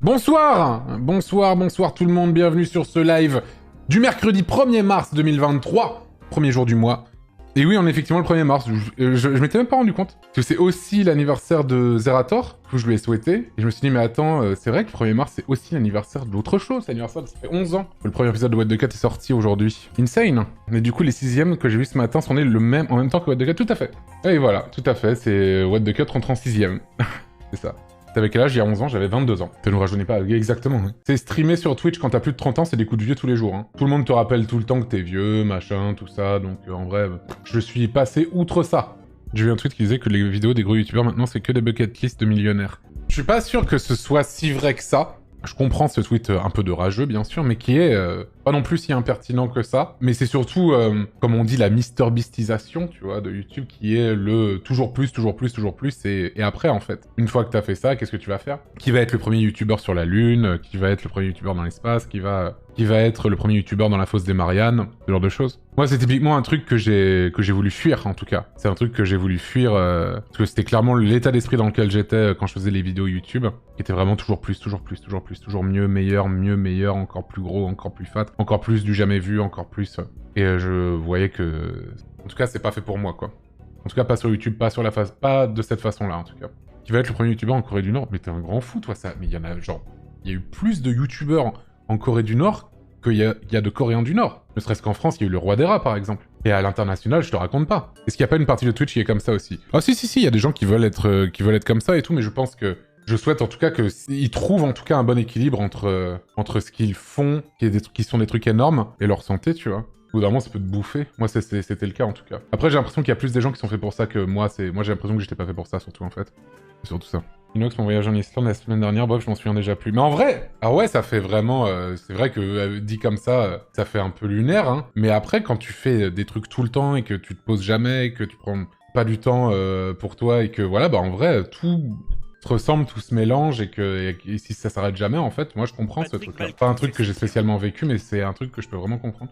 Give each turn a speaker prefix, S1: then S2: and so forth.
S1: Bonsoir, bonsoir tout le monde, bienvenue sur ce live du mercredi 1er mars 2023, premier jour du mois. Et oui, on est effectivement le 1er mars, je m'étais même pas rendu compte que c'est aussi l'anniversaire de Zerator, que je lui ai souhaité, et je me suis dit mais attends, c'est vrai que le 1er mars c'est aussi l'anniversaire de l'autre chose, l'anniversaire ça fait 11 ans. Le premier épisode de What the Cat est sorti aujourd'hui. Insane. Mais du coup les 6e que j'ai vu ce matin sont nés en même temps que What the Cat, tout à fait. Et voilà, tout à fait, c'est What the Cat rentre en 6e. C'est ça. T'avais quel âge il y a 11 ans? J'avais 22 ans. Ça nous rajeunit pas exactement. Hein. C'est streamer sur Twitch quand t'as plus de 30 ans, c'est des coups de vieux tous les jours. Hein. Tout le monde te rappelle tout le temps que t'es vieux, machin, tout ça. Donc en vrai, je suis passé outre ça. J'ai vu un tweet qui disait que les vidéos des gros youtubeurs maintenant c'est que des bucket lists de millionnaires. Je suis pas sûr que ce soit si vrai que ça. Je comprends ce tweet un peu de rageux, bien sûr, mais qui est pas non plus si impertinent que ça. Mais c'est surtout, comme on dit, la MrBeastisation, tu vois, de YouTube, qui est le toujours plus, et après, en fait. Une fois que t'as fait ça, qu'est-ce que tu vas faire? Qui va être le premier YouTuber sur la Lune? Qui va être le premier YouTuber dans l'espace? Qui va être le premier YouTuber dans la fosse des Mariannes? Ce genre de choses. Moi, c'est typiquement un truc que j'ai voulu fuir, en tout cas. C'est un truc que j'ai voulu fuir, parce que c'était clairement l'état d'esprit dans lequel j'étais quand je faisais les vidéos YouTube, qui était vraiment toujours mieux, meilleur, encore plus gros, encore plus fat, encore plus du jamais vu, encore plus. Et je voyais que... En tout cas, c'est pas fait pour moi, quoi. En tout cas, pas sur YouTube, pas de cette façon-là, en tout cas. Qui va être le premier YouTuber en Corée du Nord? Mais t'es un grand fou, toi, ça. Mais il y en a, genre... Il y a eu plus de YouTubeurs en Corée du Nord qu'il y a de Coréens du Nord. Ne serait-ce qu'en France, il y a eu le roi des rats, par exemple. Et à l'international, je te raconte pas. Est-ce qu'il y a pas une partie de Twitch qui est comme ça aussi? Ah si, il y a des gens qui veulent être comme ça et tout, mais je pense que... Je souhaite en tout cas qu'ils trouvent en tout cas un bon équilibre entre ce qu'ils font, qui sont des trucs énormes, et leur santé, tu vois. Au bout d'un moment, ça peut te bouffer. Moi, c'était le cas en tout cas. Après, j'ai l'impression qu'il y a plus des gens qui sont faits pour ça que moi. Moi, j'ai l'impression que j'étais pas fait pour ça, surtout en fait. C'est surtout ça. Inox, mon voyage en Islande la semaine dernière, bref, je m'en souviens déjà plus. Mais en vrai, ah ouais, ça fait vraiment... c'est vrai que dit comme ça, ça fait un peu lunaire, hein. Mais après, quand tu fais des trucs tout le temps et que tu te poses jamais, et que tu prends pas du temps pour toi, et que voilà, bah en vrai, tout se ressemble, tout se mélange, et si ça s'arrête jamais, en fait, moi je comprends ce truc-là. Pas un truc que j'ai spécialement vécu, mais c'est un truc que je peux vraiment comprendre.